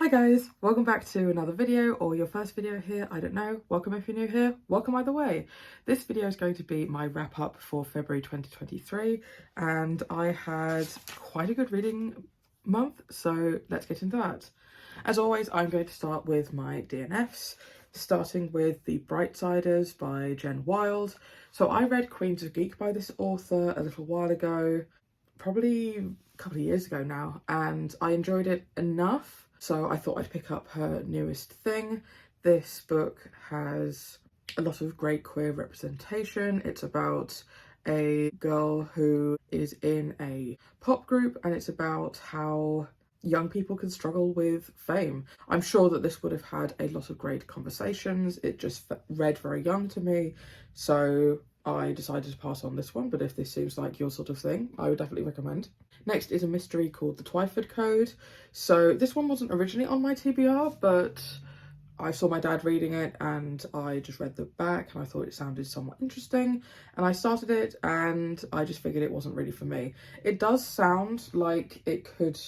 Hi guys, welcome back to another video, or your first video here, I don't know. Welcome if you're new here, welcome either way. This video is going to be my wrap up for February 2023 and I had quite a good reading month, so let's get into that. As always, I'm going to start with my DNFs, starting with the Brightsiders by Jen Wild. So I read Queens of Geek by this author a little while ago, probably a couple of years ago now, and I enjoyed it enough. So I thought I'd pick up her newest thing. This book has a lot of great queer representation. It's about a girl who is in a pop group and it's about how young people can struggle with fame. I'm sure that this would have had a lot of great conversations. It just read very young to me. So I decided to pass on this one, but if this seems like your sort of thing, I would definitely recommend. Next is a mystery called the Twyford Code. So this one wasn't originally on my TBR, but I saw my dad reading it and I just read the back and I thought it sounded somewhat interesting. And I started it and I just figured it wasn't really for me. It does sound like it could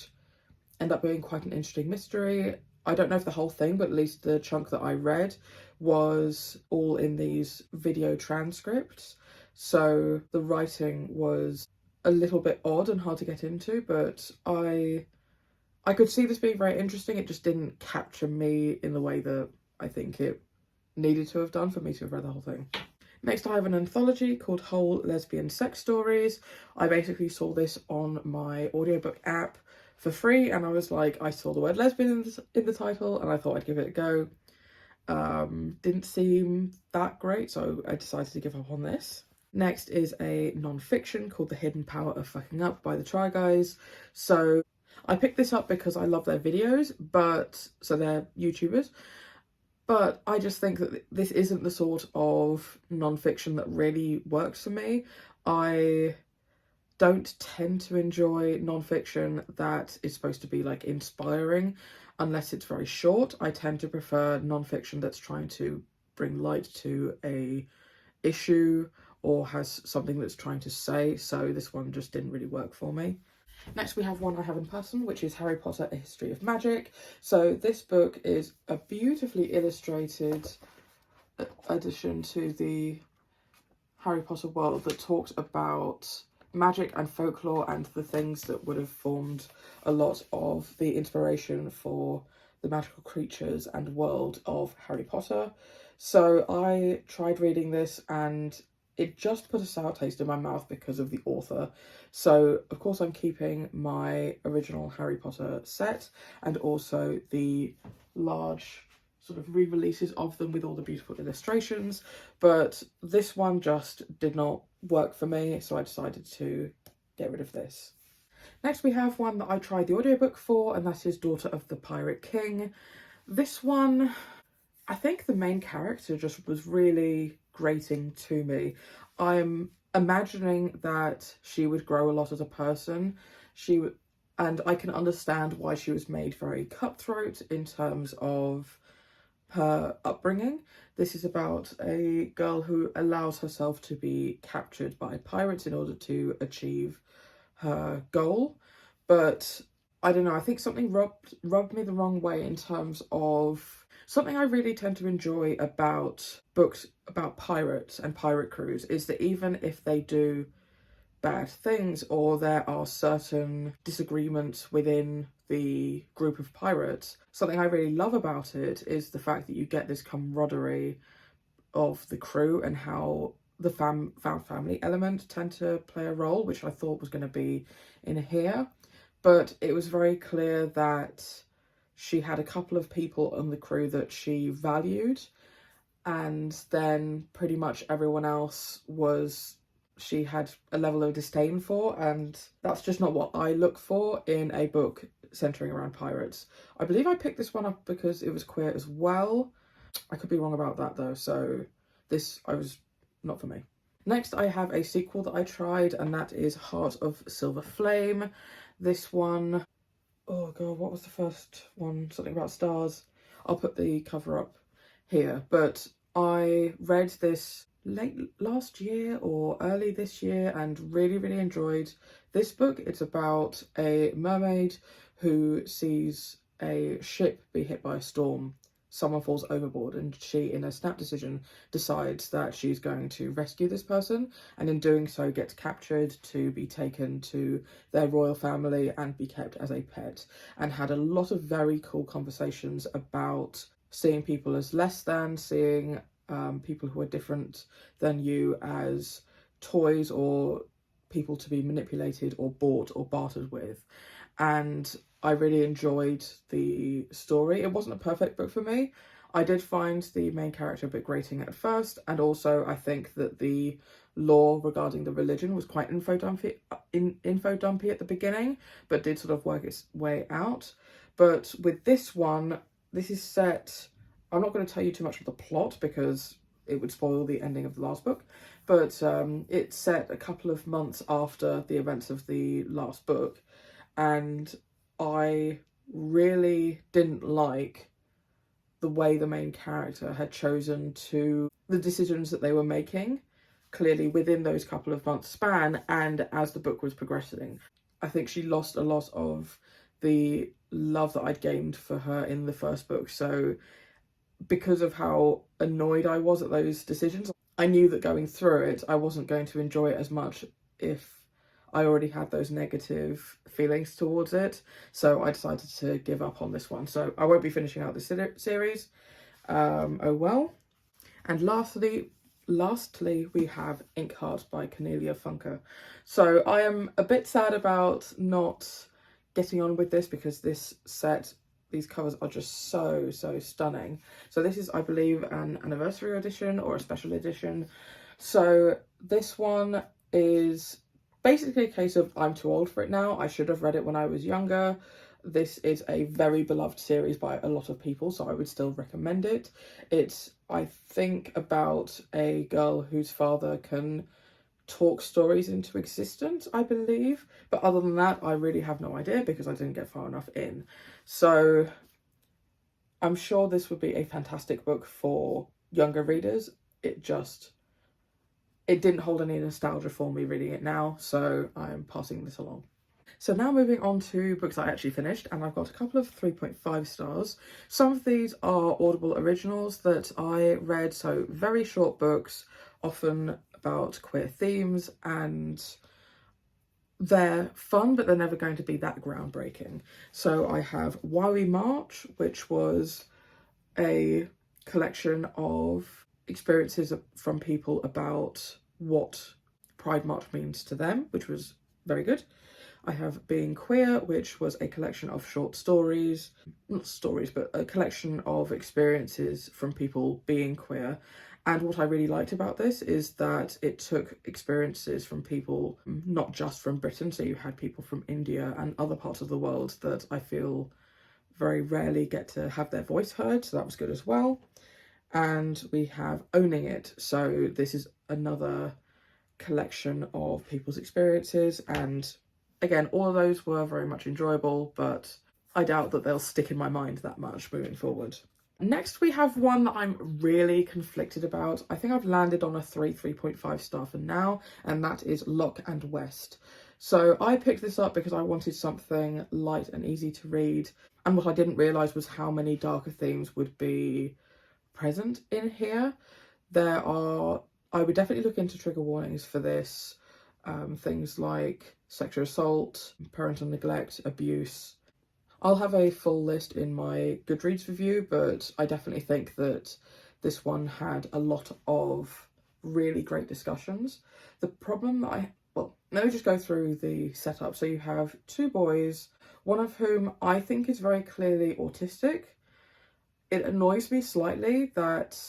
end up being quite an interesting mystery. I don't know if the whole thing, but at least the chunk that I read was all in these video transcripts. So the writing was a little bit odd and hard to get into, but I could see this being very interesting. It just didn't capture me in the way that I think it needed to have done for me to have read the whole thing. Next, I have an anthology called Whole Lesbian Sex Stories. I basically saw this on my audiobook app for free, and I was like, I saw the word lesbian in the title and I thought I'd give it a go. Didn't seem that great, so I decided to give up on this. Next is a non-fiction called The Hidden Power of Fucking Up by the Try Guys. So I picked this up because I love their videos, so they're YouTubers, but I just think that this isn't the sort of non-fiction that really works for me. I don't tend to enjoy non-fiction that is supposed to be like inspiring unless it's very short. I tend to prefer non-fiction that's trying to bring light to a issue or has something that's trying to say, so this one just didn't really work for me. Next we have one I have in person, which is Harry Potter, A History of Magic. So this book is a beautifully illustrated addition to the Harry Potter world that talks about magic and folklore and the things that would have formed a lot of the inspiration for the magical creatures and world of Harry Potter. So I tried reading this and it just put a sour taste in my mouth because of the author. So of course I'm keeping my original Harry Potter set and also the large sort of re-releases of them with all the beautiful illustrations, but this one just did not work for me, so I decided to get rid of this. Next we have one that I tried the audiobook for, and that is Daughter of the Pirate King. This one, I think the main character just was really grating to me. I'm imagining that she would grow a lot as a person. And I can understand why she was made very cutthroat in terms of her upbringing. This is about a girl who allows herself to be captured by pirates in order to achieve her goal. But I don't know, I think something rubbed me the wrong way in terms of something I really tend to enjoy about books about pirates and pirate crews is that even if they do bad things or there are certain disagreements within the group of pirates, something I really love about it is the fact that you get this camaraderie of the crew and how the found family element tend to play a role, which I thought was going to be in here. But it was very clear that she had a couple of people on the crew that she valued, and then pretty much everyone else she had a level of disdain for, and that's just not what I look for in a book centering around pirates. I believe I picked this one up because it was queer as well. I could be wrong about that though, so this was not for me. Next I have a sequel that I tried, and that is Heart of Silver Flame. This one, oh god, what was the first one? Something about stars. I'll put the cover up here, but I read this late last year or early this year and really enjoyed this book. It's about a mermaid who sees a ship be hit by a storm, someone falls overboard, and she, in a snap decision, decides that she's going to rescue this person, and in doing so gets captured to be taken to their royal family and be kept as a pet, and had a lot of very cool conversations about seeing people as less than, seeing people who are different than you as toys or people to be manipulated or bought or bartered with. And I really enjoyed the story. It wasn't a perfect book for me. I did find the main character a bit grating at first, and also I think that the lore regarding the religion was quite info dumpy at the beginning, but did sort of work its way out. But with this one, this is set, I'm not going to tell you too much of the plot because it would spoil the ending of the last book, but it's set a couple of months after the events of the last book, and I really didn't like the way the main character had chosen the decisions that they were making, clearly within those couple of months span and as the book was progressing. I think she lost a lot of the love that I'd gained for her in the first book. So because of how annoyed I was at those decisions, I knew that going through it, I wasn't going to enjoy it as much if I already had those negative feelings towards it. So I decided to give up on this one. So I won't be finishing out this series. Oh well. And lastly, we have Inkheart by Cornelia Funke. So I am a bit sad about not getting on with this because this set, these covers are just so stunning. So this is, I believe, an anniversary edition or a special edition. So this one is basically a case of I'm too old for it now. I should have read it when I was younger. This is a very beloved series by a lot of people, so I would still recommend it. It's, I think, about a girl whose father can talk stories into existence, I believe. But other than that, I really have no idea because I didn't get far enough in. So I'm sure this would be a fantastic book for younger readers. It didn't hold any nostalgia for me reading it now, so I'm passing this along. So now moving on to books I actually finished, and I've got a couple of 3.5 stars. Some of these are Audible originals that I read, so very short books, often about queer themes, and they're fun, but they're never going to be that groundbreaking. So I have Why We March, which was a collection of experiences from people about what Pride March means to them, which was very good. I have Being Queer, which was a collection of short stories, not stories, but a collection of experiences from people being queer. And what I really liked about this is that it took experiences from people, not just from Britain, so you had people from India and other parts of the world that I feel very rarely get to have their voice heard, so that was good as well. And we have Owning It, so this is another collection of people's experiences, and again, all of those were very much enjoyable, but I doubt that they'll stick in my mind that much moving forward. Next, we have one that I'm really conflicted about. I think I've landed on a 3.5 star for now, and that is Lock and West. So I picked this up because I wanted something light and easy to read, and what I didn't realise was how many darker themes would be present in here. I would definitely look into trigger warnings for this. Things like sexual assault, parental neglect, abuse. I'll have a full list in my Goodreads review, but I definitely think that this one had a lot of really great discussions. The problem that let me just go through the setup. So you have two boys, one of whom I think is very clearly autistic. It annoys me slightly that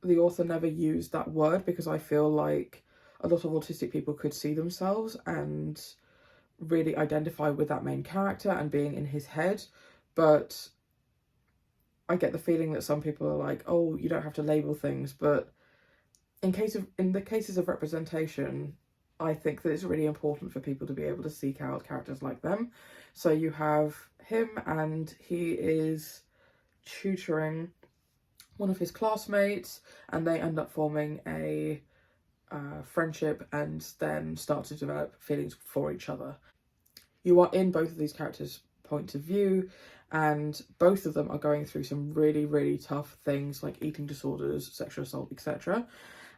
the author never used that word because I feel like a lot of autistic people could see themselves and really identify with that main character and being in his head. But I get the feeling that some people are like, oh, you don't have to label things. But in the cases of representation, I think that it's really important for people to be able to seek out characters like them. So you have him, and he is tutoring one of his classmates, and they end up forming a friendship and then start to develop feelings for each other. You are in both of these characters' points of view, and both of them are going through some really, really tough things like eating disorders, sexual assault, etc.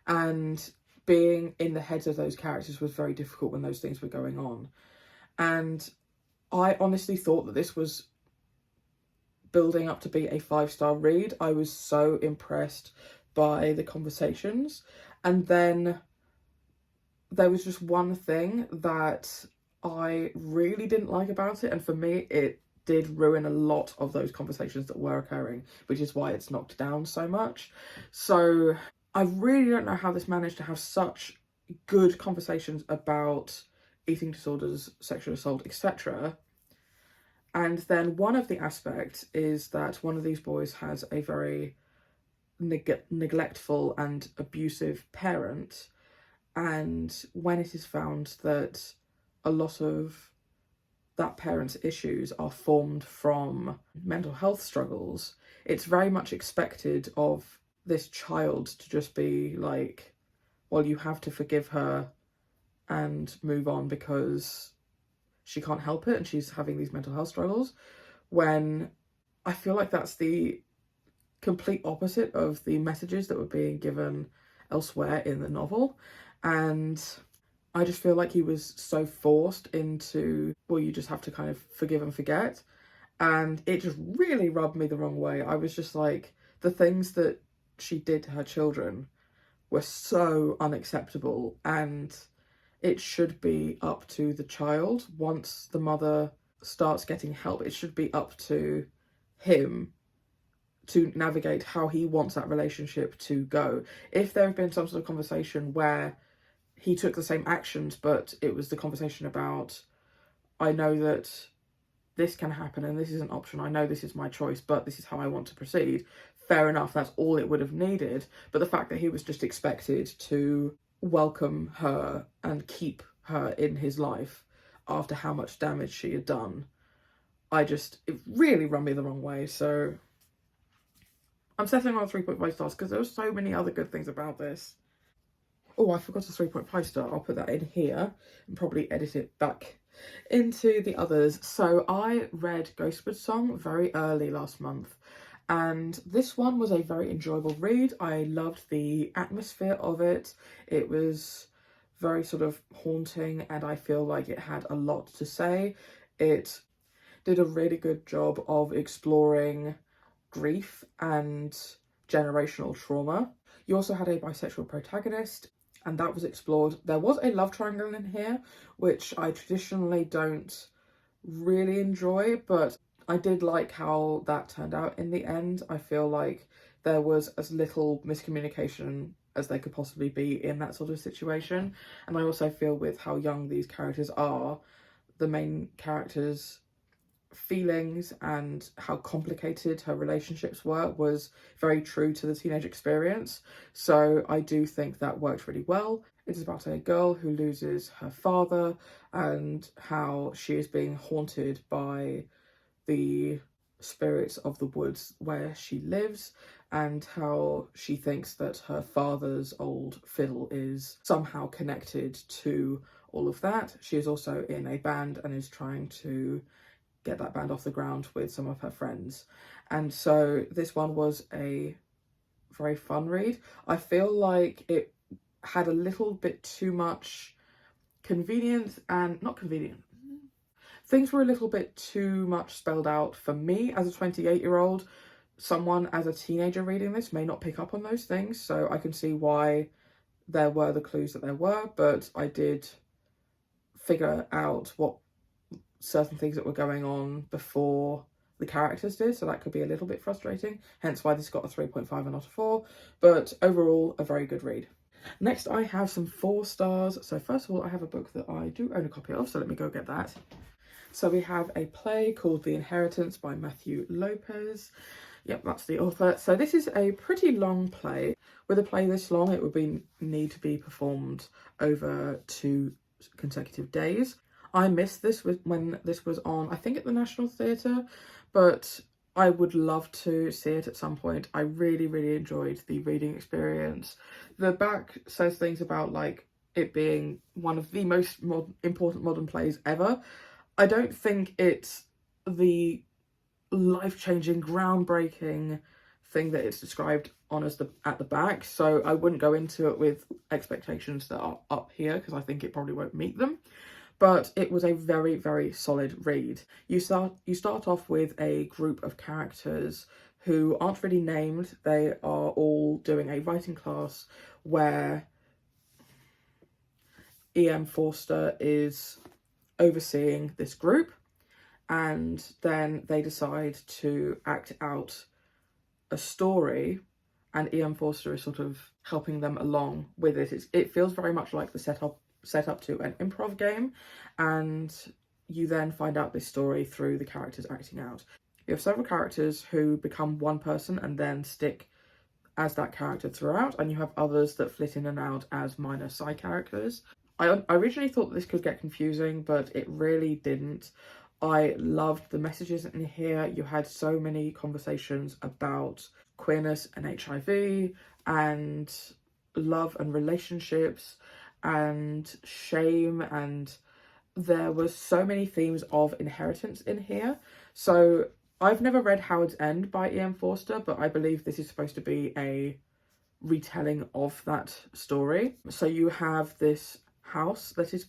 And being in the heads of those characters was very difficult when those things were going on. And I honestly thought that this was building up to be a 5-star read. I was so impressed by the conversations. And then there was just one thing that I really didn't like about it, and for me it did ruin a lot of those conversations that were occurring, which is why it's knocked down so much. So I really don't know how this managed to have such good conversations about eating disorders, sexual assault, etc. And then one of the aspects is that one of these boys has a very neglectful and abusive parent. And when it is found that a lot of that parent's issues are formed from mental health struggles, it's very much expected of this child to just be like, well, you have to forgive her and move on because she can't help it and she's having these mental health struggles, when I feel like that's the complete opposite of the messages that were being given elsewhere in the novel. And I just feel like he was so forced into, well, you just have to kind of forgive and forget. And it just really rubbed me the wrong way. I was just like, the things that she did to her children were so unacceptable, and it should be up to the child. Once the mother starts getting help, it should be up to him to navigate how he wants that relationship to go. If there had been some sort of conversation where he took the same actions, but it was the conversation about, I know that this can happen and this is an option, I know this is my choice, but this is how I want to proceed, fair enough, that's all it would have needed. But the fact that he was just expected to welcome her and keep her in his life after how much damage she had done, it really rubbed me the wrong way. So I'm settling on 3.5 stars because there were so many other good things about this. Oh, I forgot a 3.5 star. I'll put that in here and probably edit it back into the others. So I read Ghostwood Song very early last month, and this one was a very enjoyable read. I loved the atmosphere of it. It was very sort of haunting, and I feel like it had a lot to say. It did a really good job of exploring grief and generational trauma. You also had a bisexual protagonist, and that was explored. There was a love triangle in here, which I traditionally don't really enjoy, but I did like how that turned out in the end. I feel like there was as little miscommunication as there could possibly be in that sort of situation. And I also feel with how young these characters are, the main character's feelings and how complicated her relationships were was very true to the teenage experience. So I do think that worked really well. It is about a girl who loses her father and how she is being haunted by the spirits of the woods where she lives, and how she thinks that her father's old fiddle is somehow connected to all of that. She is also in a band and is trying to get that band off the ground with some of her friends. And so this one was a very fun read. I feel like it had a little bit too much convenience, and not convenient. Things were a little bit too much spelled out for me as a 28-year-old. Someone as a teenager reading this may not pick up on those things, so I can see why there were the clues that there were, but I did figure out what certain things that were going on before the characters did, so that could be a little bit frustrating, hence why this got a 3.5 and not a 4, but overall a very good read. Next I have some 4 stars. So first of all, I have a book that I do own a copy of, so let me go get that. So we have a play called The Inheritance by Matthew Lopez. Yep, that's the author. So this is a pretty long play. With a play this long, it would need to be performed over 2 consecutive days. I missed this when this was on, I think at the National Theatre, but I would love to see it at some point. I really, really enjoyed the reading experience. The back says things about like it being one of the most important modern plays ever. I don't think it's the life-changing, groundbreaking thing that it's described on as at the back. So I wouldn't go into it with expectations that are up here because I think it probably won't meet them. But it was a very, very solid read. You start off with a group of characters who aren't really named. They are all doing a writing class where E.M. Forster is overseeing this group, and then they decide to act out a story, and E.M. Forster is sort of helping them along with it. It feels very much like the setup to an improv game, and you then find out this story through the characters acting out. You have several characters who become one person and then stick as that character throughout, and you have others that flit in and out as minor side characters. I originally thought this could get confusing, but it really didn't. I loved the messages in here. You had so many conversations about queerness and HIV and love and relationships and shame, and there was so many themes of inheritance in here. So I've never read Howard's End by E.M. Forster, but I believe this is supposed to be a retelling of that story. So you have this house that is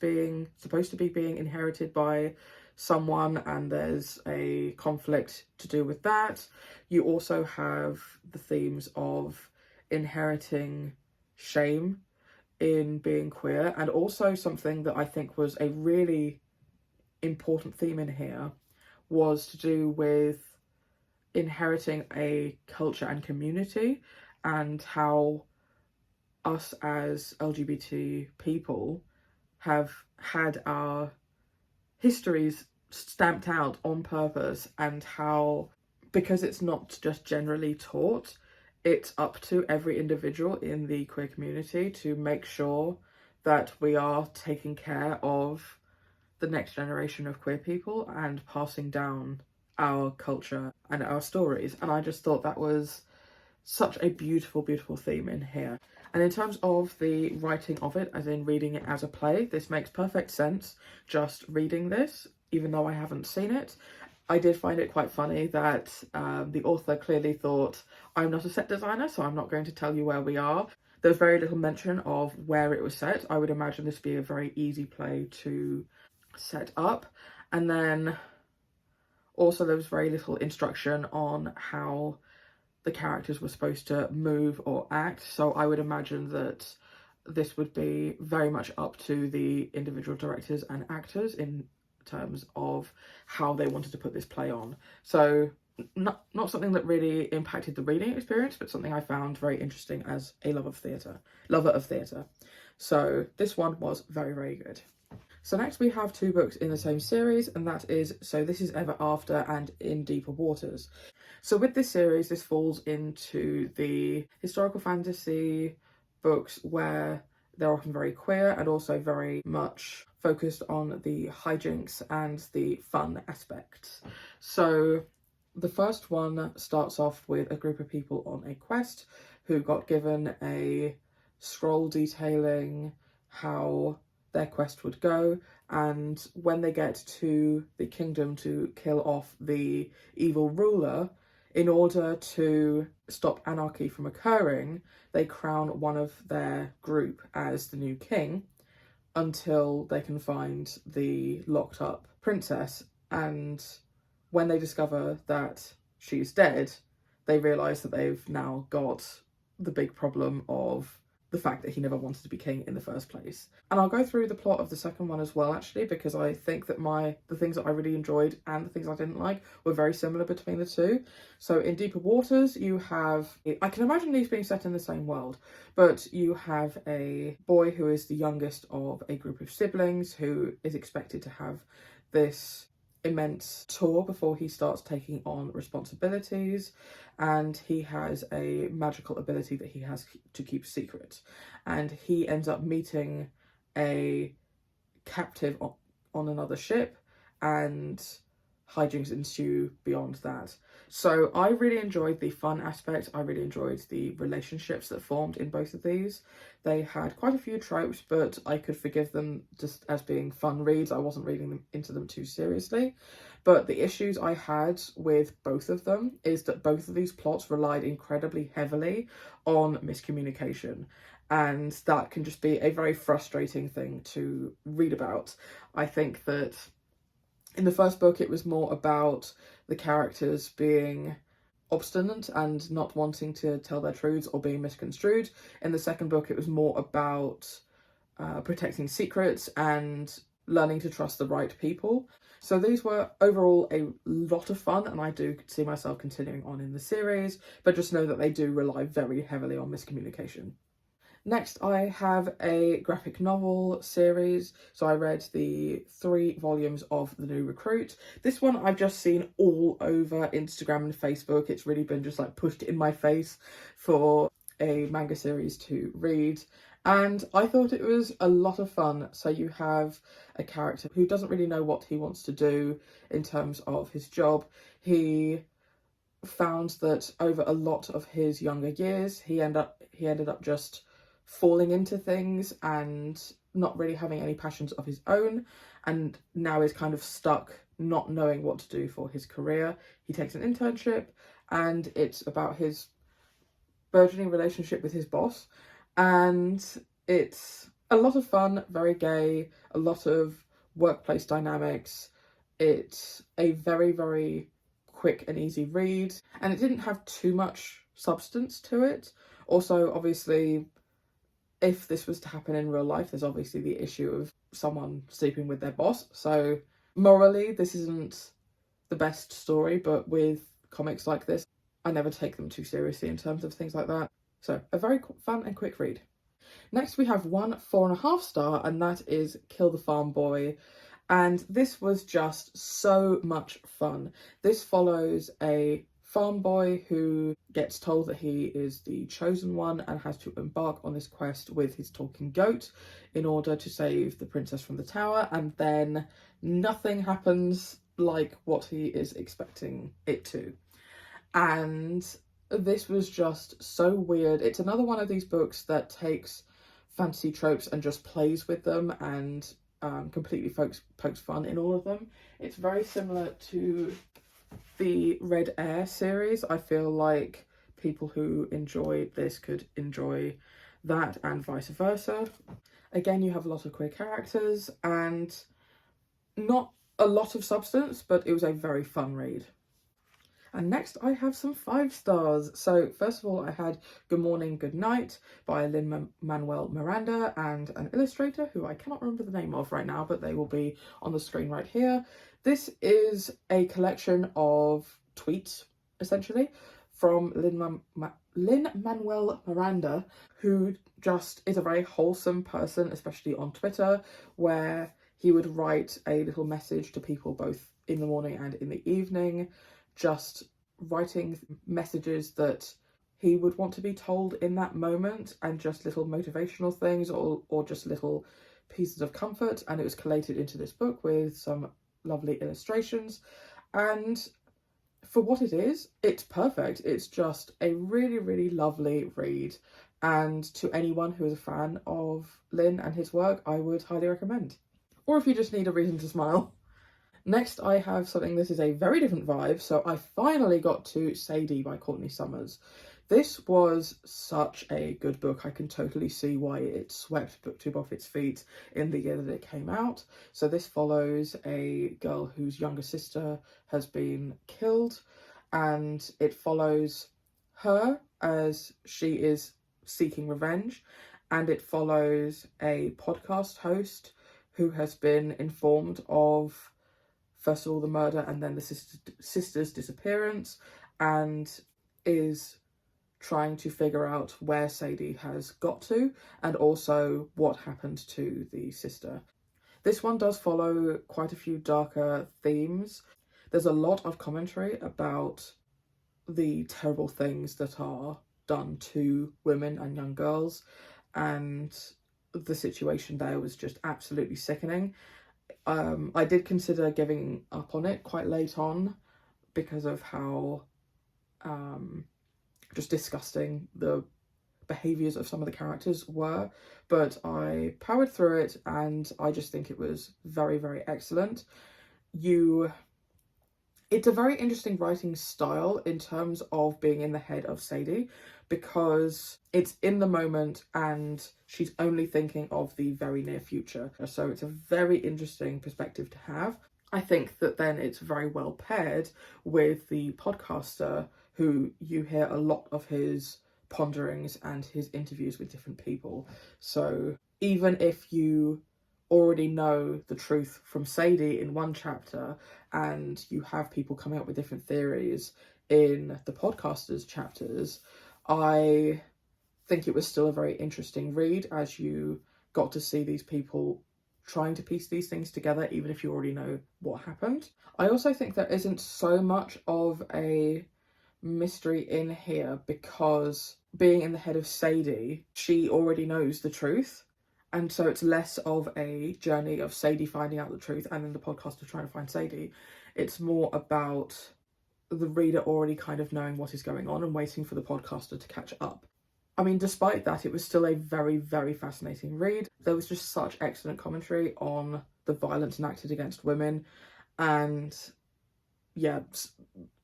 supposed to be being inherited by someone, and there's a conflict to do with that. You also have the themes of inheriting shame in being queer, and also something that I think was a really important theme in here was to do with inheriting a culture and community, and how us as LGBT people have had our histories stamped out on purpose, and how, because it's not just generally taught, it's up to every individual in the queer community to make sure that we are taking care of the next generation of queer people and passing down our culture and our stories. And I just thought that was such a beautiful, beautiful theme in here. And in terms of the writing of it, as in reading it as a play, this makes perfect sense just reading this, even though I haven't seen it. I did find it quite funny that the author clearly thought, I'm not a set designer, so I'm not going to tell you where we are. There's very little mention of where it was set. I would imagine this would be a very easy play to set up. And then also there was very little instruction on how the characters were supposed to move or act. So I would imagine that this would be very much up to the individual directors and actors in terms of how they wanted to put this play on. So not something that really impacted the reading experience, but something I found very interesting as a lover of theatre. So this one was very, very good. So next we have two books in the same series, and that is So This Is Ever After and In Deeper Waters. So with this series, this falls into the historical fantasy books where they're often very queer and also very much focused on the hijinks and the fun aspects. So the first one starts off with a group of people on a quest who got given a scroll detailing how their quest would go, and when they get to the kingdom to kill off the evil ruler, in order to stop anarchy from occurring, they crown one of their group as the new king until they can find the locked up princess. And when they discover that she's dead, they realise that they've now got the big problem of the fact that he never wanted to be king in the first place. And I'll go through the plot of the second one as well, actually, because I think that the things that I really enjoyed and the things I didn't like were very similar between the two. So in Deeper Waters, you have, I can imagine these being set in the same world, but you have a boy who is the youngest of a group of siblings who is expected to have this immense tour before he starts taking on responsibilities, and he has a magical ability that he has to keep secret, and he ends up meeting a captive on another ship, and hijinks ensue beyond that. So I really enjoyed the fun aspect. I really enjoyed the relationships that formed in both of these. They had quite a few tropes, but I could forgive them just as being fun reads. I wasn't reading them into them too seriously. But the issues I had with both of them is that both of these plots relied incredibly heavily on miscommunication. And that can just be a very frustrating thing to read about. I think that in the first book, it was more about the characters being obstinate and not wanting to tell their truths or being misconstrued. In the second book, it was more about protecting secrets and learning to trust the right people. So these were overall a lot of fun, and I do see myself continuing on in the series, but just know that they do rely very heavily on miscommunication. Next, I have a graphic novel series. So I read the 3 volumes of The New Recruit. This one I've just seen all over Instagram and Facebook. It's really been just like pushed in my face for a manga series to read. And I thought it was a lot of fun. So you have a character who doesn't really know what he wants to do in terms of his job. He found that over a lot of his younger years, he ended up just falling into things and not really having any passions of his own, and now is kind of stuck not knowing what to do for his career. He takes an internship, and it's about his burgeoning relationship with his boss, and it's a lot of fun, very gay, a lot of workplace dynamics. It's a very, very quick and easy read, and it didn't have too much substance to it. Also, obviously, if this was to happen in real life, there's obviously the issue of someone sleeping with their boss. So morally, this isn't the best story, but with comics like this, I never take them too seriously in terms of things like that. So a very fun and quick read. Next, we have one 4.5 star, and that is Kill the Farm Boy. And this was just so much fun. This follows a farm boy who gets told that he is the chosen one and has to embark on this quest with his talking goat in order to save the princess from the tower, and then nothing happens like what he is expecting it to. And this was just so weird. It's another one of these books that takes fantasy tropes and just plays with them and completely pokes fun in all of them. It's very similar to the Red Air series. I feel like people who enjoy this could enjoy that, and vice versa. Again, you have a lot of queer characters and not a lot of substance, but it was a very fun read. And next I have some 5 stars. So first of all, I had Good Morning, Good Night by Lin-Manuel Miranda and an illustrator who I cannot remember the name of right now, but they will be on the screen right here. This is a collection of tweets, essentially, from Lin-Manuel Miranda, who just is a very wholesome person, especially on Twitter, where he would write a little message to people both in the morning and in the evening, just writing messages that he would want to be told in that moment, and just little motivational things or just little pieces of comfort. And it was collated into this book with some lovely illustrations, and for what it is, it's perfect. It's just a really, really lovely read, and to anyone who is a fan of Lin and his work, I would highly recommend. Or if you just need a reason to smile. Next, I have something that is a very different vibe. So I finally got to Sadie by Courtney Summers. This was such a good book. I can totally see why it swept BookTube off its feet in the year that it came out. So this follows a girl whose younger sister has been killed, and it follows her as she is seeking revenge, and it follows a podcast host who has been informed of, first of all, the murder and then the sister's disappearance, and is trying to figure out where Sadie has got to and also what happened to the sister. This one does follow quite a few darker themes. There's a lot of commentary about the terrible things that are done to women and young girls, and the situation there was just absolutely sickening. I did consider giving up on it quite late on because of how just disgusting the behaviours of some of the characters were, but I powered through it, and I just think it was very, very excellent. You It's a very interesting writing style in terms of being in the head of Sadie, because it's in the moment and she's only thinking of the very near future. So it's a very interesting perspective to have. I think that then it's very well paired with the podcaster, who you hear a lot of his ponderings and his interviews with different people. So even if you already know the truth from Sadie in one chapter and you have people coming up with different theories in the podcasters chapters, I think it was still a very interesting read, as you got to see these people trying to piece these things together, even if you already know what happened. I also think there isn't so much of a mystery in here, because being in the head of Sadie, she already knows the truth. And so it's less of a journey of Sadie finding out the truth and then the podcaster trying to find Sadie. It's more about the reader already kind of knowing what is going on and waiting for the podcaster to catch up. I mean, despite that, it was still a very, very fascinating read. There was just such excellent commentary on the violence enacted against women. And yeah,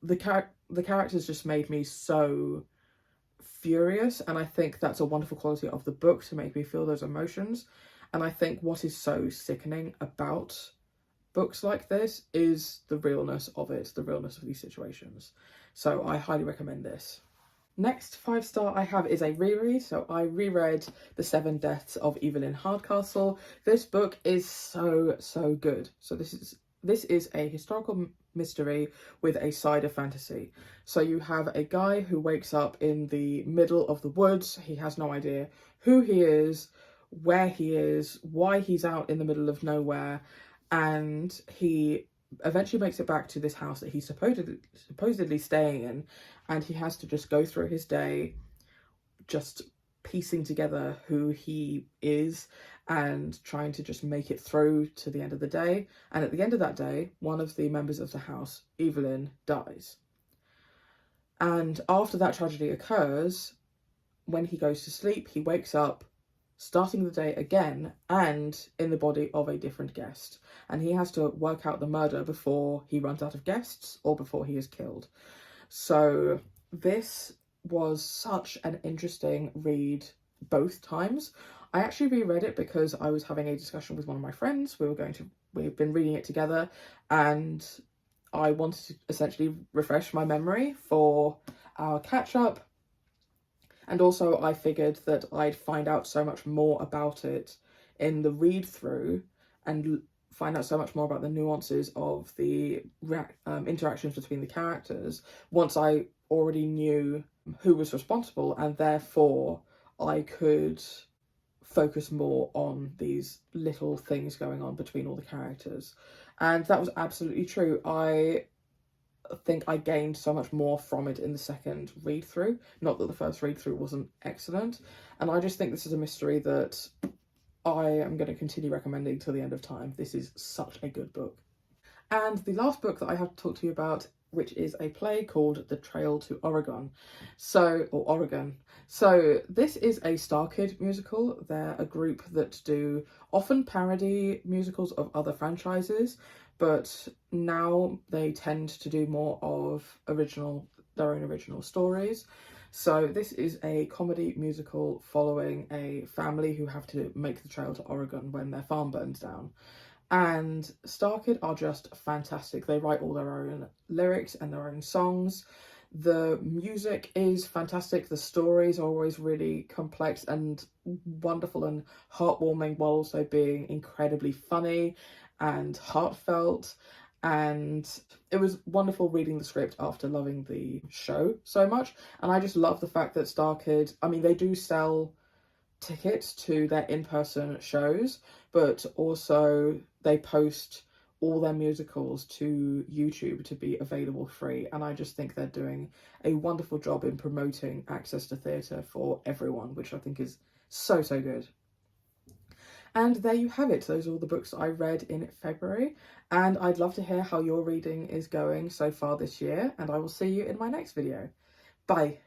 the characters just made me so furious, and I think that's a wonderful quality of the book, to make me feel those emotions. And I think what is so sickening about books like this is the realness of it, the realness of these situations. So I highly recommend this. Next 5-star I have is a reread. So I reread The Seven Deaths of Evelyn Hardcastle. This book is so good. So this is a historical mystery with a side of fantasy. So you have a guy who wakes up in the middle of the woods. He has no idea who he is, where he is, why he's out in the middle of nowhere, and he eventually makes it back to this house that he's supposedly staying in, and he has to just go through his day just piecing together who he is and trying to just make it through to the end of the day. And at the end of that day, one of the members of the house, Evelyn, dies. And after that tragedy occurs, when he goes to sleep, he wakes up starting the day again and in the body of a different guest. And he has to work out the murder before he runs out of guests or before he is killed. So this was such an interesting read both times. I actually reread it because I was having a discussion with one of my friends. We've been reading it together, and I wanted to essentially refresh my memory for our catch up. And also I figured that I'd find out so much more about it in the read through and find out so much more about the nuances of the interactions between the characters once I already knew who was responsible, and therefore I could focus more on these little things going on between all the characters. And that was absolutely true. I think I gained so much more from it in the second read through. Not that the first read through wasn't excellent. And I just think this is a mystery that I am going to continue recommending till the end of time. This is such a good book. And the last book that I have to talk to you about, which is a play called The Trail to Oregon. Oregon. So this is a Star Kid musical. They're a group that do often parody musicals of other franchises, but now they tend to do more of their own original stories. So this is a comedy musical following a family who have to make the trail to Oregon when their farm burns down. And Star Kid are just fantastic. They write all their own lyrics and their own songs. The music is fantastic. The stories are always really complex and wonderful and heartwarming, while also being incredibly funny and heartfelt. And it was wonderful reading the script after loving the show so much. And I just love the fact that Star Kid, I mean, they do sell tickets to their in-person shows, but also they post all their musicals to YouTube to be available free, and I just think they're doing a wonderful job in promoting access to theatre for everyone, which I think is so good. And there you have it. Those are all the books I read in February, and I'd love to hear how your reading is going so far this year, and I will see you in my next video. Bye.